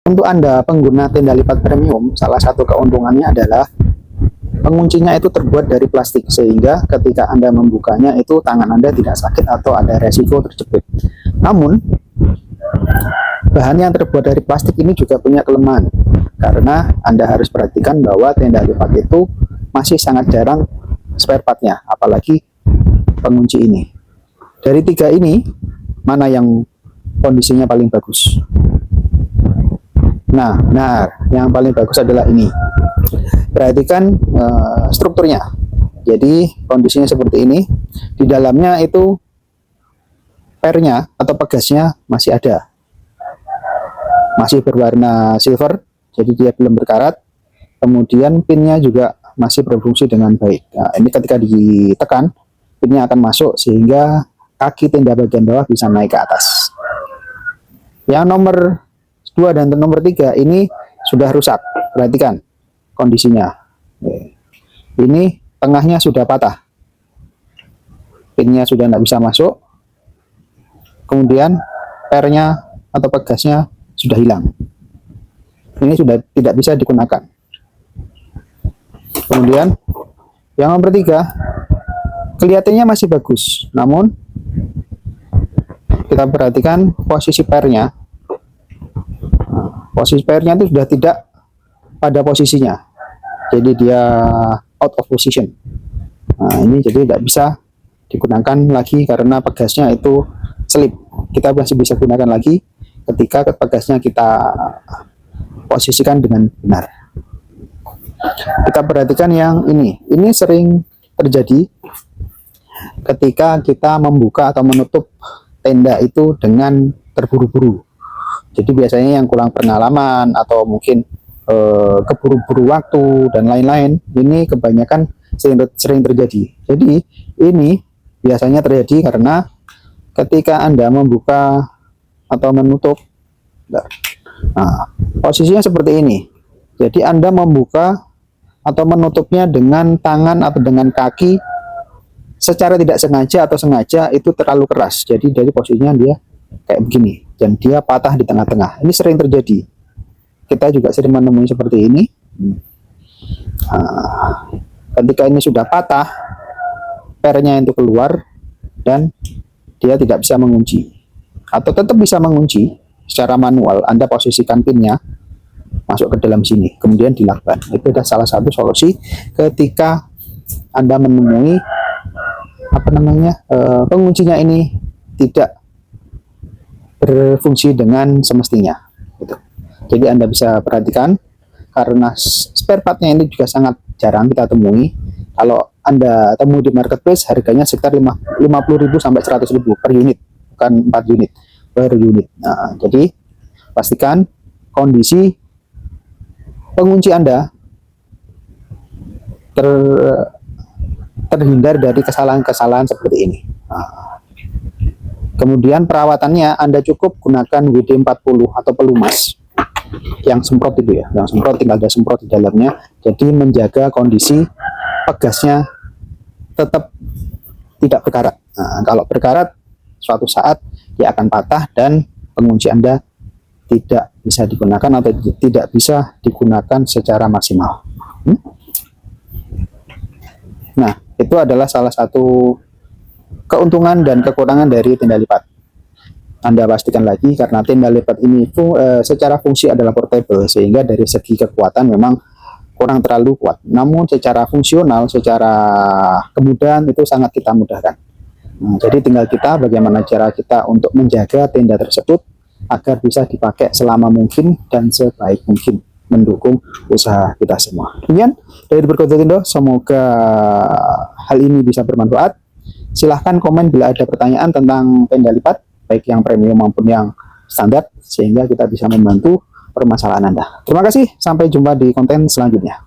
Untuk Anda pengguna tenda lipat premium, salah satu keuntungannya adalah penguncinya itu terbuat dari plastik, sehingga ketika Anda membukanya itu tangan Anda tidak sakit atau ada resiko terjepit. Namun, bahan yang terbuat dari plastik ini juga punya kelemahan, karena Anda harus perhatikan bahwa tenda lipat itu masih sangat jarang spare partnya, apalagi pengunci ini. Dari tiga ini, mana yang kondisinya paling bagus? Nah, benar, yang paling bagus adalah ini. Perhatikan strukturnya. Jadi kondisinya seperti ini. Di dalamnya itu pernya atau pegasnya masih ada, masih berwarna silver, jadi dia belum berkarat. Kemudian pinnya juga masih berfungsi dengan baik. Nah, ini ketika ditekan, pinnya akan masuk sehingga kaki tenda bagian bawah bisa naik ke atas. Yang nomor 2 dan nomor 3 ini sudah rusak. Perhatikan kondisinya. Ini tengahnya sudah patah, pinnya sudah tidak bisa masuk, kemudian pernya atau pegasnya sudah hilang. Ini sudah tidak bisa digunakan. Kemudian yang nomor 3, kelihatannya masih bagus, namun kita perhatikan posisi pernya. Posisi pernya itu sudah tidak pada posisinya, jadi dia out of position. Nah, ini jadi tidak bisa digunakan lagi karena pegasnya itu selip. Kita masih bisa gunakan lagi ketika pegasnya kita posisikan dengan benar. Kita perhatikan yang ini sering terjadi ketika kita membuka atau menutup tenda itu dengan terburu-buru. Jadi biasanya yang kurang pengalaman atau mungkin keburu-buru waktu dan lain-lain, ini kebanyakan sering terjadi. Jadi ini biasanya terjadi karena ketika Anda membuka atau menutup, nah, posisinya seperti ini. Jadi Anda membuka atau menutupnya dengan tangan atau dengan kaki secara tidak sengaja atau sengaja itu terlalu keras. Jadi dari posisinya dia kayak begini dan dia patah di tengah-tengah. Ini sering terjadi. Kita juga sering menemui seperti ini. Nah, ketika ini sudah patah, pernya itu keluar dan dia tidak bisa mengunci, atau tetap bisa mengunci secara manual. Anda posisikan pinnya masuk ke dalam sini, kemudian dilakukan. Itu adalah salah satu solusi ketika Anda menemui penguncinya ini tidak berfungsi dengan semestinya. Gitu. Jadi Anda bisa perhatikan, karena spare partnya ini juga sangat jarang kita temui. Kalau Anda temui di marketplace, harganya sekitar 50.000 sampai 100.000 per unit, bukan 4 unit per unit. Nah, jadi pastikan kondisi pengunci Anda terhindar dari kesalahan-kesalahan seperti ini. Nah, kemudian perawatannya Anda cukup gunakan WD-40 atau pelumas yang semprot itu ya, yang semprot tinggal ada semprot di dalamnya, jadi menjaga kondisi pegasnya tetap tidak berkarat. Nah, kalau berkarat suatu saat dia akan patah dan pengunci Anda tidak bisa digunakan atau tidak bisa digunakan secara maksimal. Nah, itu adalah salah satu keuntungan dan kekurangan dari tenda lipat. Anda pastikan lagi, karena tenda lipat ini secara fungsi adalah portable, sehingga dari segi kekuatan memang kurang terlalu kuat. Namun secara fungsional, secara kemudahan itu sangat kita mudahkan. Nah, jadi tinggal kita bagaimana cara kita untuk menjaga tenda tersebut agar bisa dipakai selama mungkin dan sebaik mungkin, mendukung usaha kita semua. Demikian dari Berkontentindo, semoga hal ini bisa bermanfaat. Silahkan komen bila ada pertanyaan tentang tenda lipat, baik yang premium maupun yang standar, sehingga kita bisa membantu permasalahan Anda. Terima kasih, sampai jumpa di konten selanjutnya.